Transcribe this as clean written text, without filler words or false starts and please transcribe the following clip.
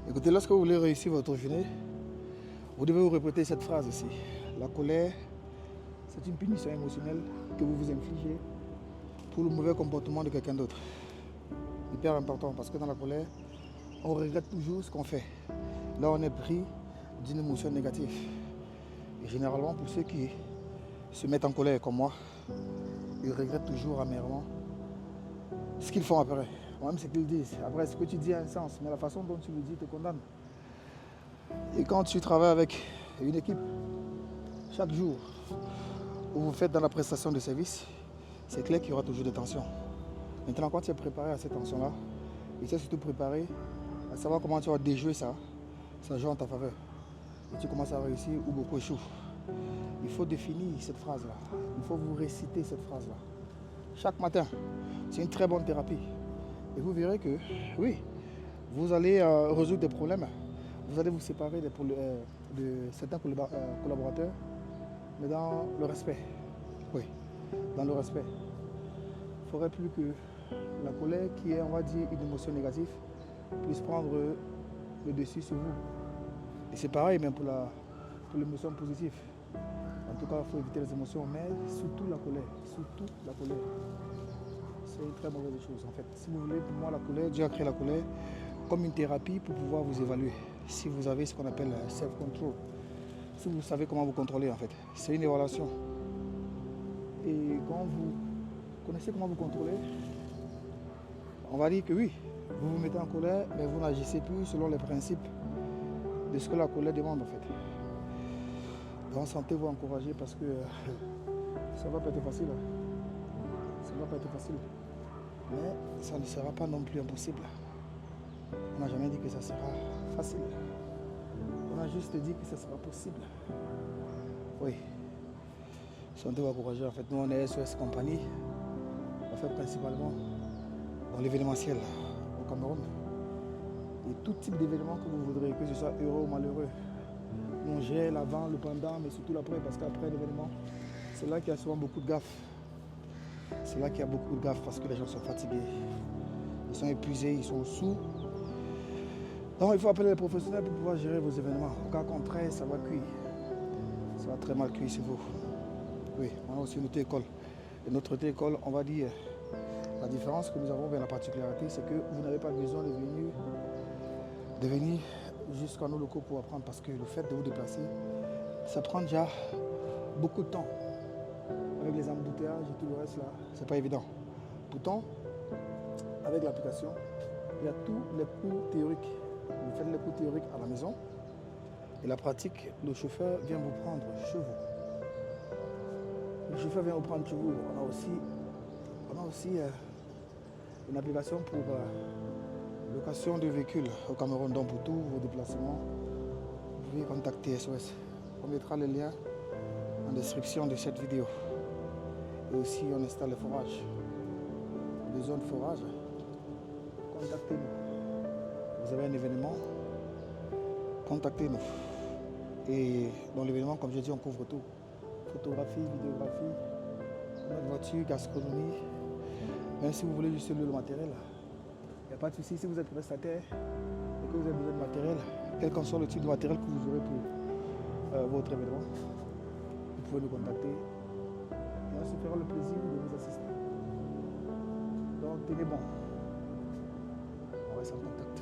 Écoutez, lorsque vous voulez réussir votre journée, vous devez vous répéter cette phrase ici. La colère, c'est une punition émotionnelle que vous vous infligez pour le mauvais comportement de quelqu'un d'autre. Hyper important parce que dans la colère, on regrette toujours ce qu'on fait. Là, on est pris d'une émotion négative. Et généralement, pour ceux qui se mettent en colère comme moi, ils regrettent toujours amèrement ce qu'ils font après. Même ce qu'ils disent. Après, ce que tu dis a un sens, mais la façon dont tu le dis te condamne. Et quand tu travailles avec une équipe, chaque jour où vous faites dans la prestation de service, c'est clair qu'il y aura toujours des tensions. Maintenant, quand tu es préparé à ces tensions-là, et tu es surtout préparé à savoir comment tu vas déjouer ça, ça joue en ta faveur. Et tu commences à réussir où beaucoup échouent. Il faut définir cette phrase-là. Il faut vous réciter cette phrase-là. Chaque matin, c'est une très bonne thérapie. Et vous verrez que, oui, vous allez résoudre des problèmes. Vous allez vous séparer de certains collaborateurs, mais dans le respect. Oui, dans le respect. Il ne faudrait plus que la colère, qui est, on va dire, une émotion négative, puisse prendre le dessus sur vous. Et c'est pareil même pour l'émotion positive. En tout cas, il faut éviter les émotions, mais surtout la colère. Surtout la colère. C'est une très mauvaise chose en fait. Si vous voulez, pour moi, la colère, Dieu a créé la colère comme une thérapie pour pouvoir vous évaluer. Si vous avez ce qu'on appelle self-control, si vous savez comment vous contrôler en fait, c'est une évaluation. Et quand vous connaissez comment vous contrôlez, on va dire que oui, vous vous mettez en colère, mais vous n'agissez plus selon les principes de ce que la colère demande en fait. Donc sentez-vous encouragé parce que ça ne va pas être facile. Ça ne va pas être facile. Mais ça ne sera pas non plus impossible. On n'a jamais dit que ça sera facile. On a juste dit que ça sera possible. Oui. Sentez-vous encouragé. En fait, nous on est SOS Compagnie. On fait principalement dans l'événementiel au Cameroun. Et tout type d'événement que vous voudrez, que ce soit heureux ou malheureux. On gère l'avant, le pendant, mais surtout l'après, parce qu'après l'événement, c'est là qu'il y a souvent beaucoup de gaffes. C'est là qu'il y a beaucoup de gaffes parce que les gens sont fatigués. Ils sont épuisés, ils sont sous. Donc il faut appeler les professionnels pour pouvoir gérer vos événements. Au cas contraire, ça va cuire. Ça va très mal cuire chez vous. Oui, on a aussi une auto-école. Et notre auto-école, on va dire, la différence que nous avons, bien la particularité, c'est que vous n'avez pas besoin de venir jusqu'à nos locaux pour apprendre parce que le fait de vous déplacer, ça prend déjà beaucoup de temps. Avec les embouteillages et tout le reste là, c'est pas évident. Pourtant, avec l'application, il y a tous les cours théoriques. Vous faites les cours théoriques à la maison et la pratique, le chauffeur vient vous prendre chez vous. Le chauffeur vient vous prendre chez vous. On a aussi une application pour location de véhicules au Cameroun. Donc pour tous vos déplacements, vous pouvez contacter SOS. On mettra le lien en description de cette vidéo. Et aussi on installe les forages. Les zones forage. Contactez-nous. Vous avez un événement, contactez-nous. Et dans l'événement, comme je dis, on couvre tout. Photographie, vidéographie, notre voiture, gastronomie. Même si vous voulez juste le matériel, il n'y a pas de souci. Si vous êtes prestataire et que vous avez besoin de matériel, quel qu'en soit le type de matériel que vous aurez pour votre événement, vous pouvez nous contacter. Et on se fera le plaisir de vous assister. Donc tenez bon. On reste en contact.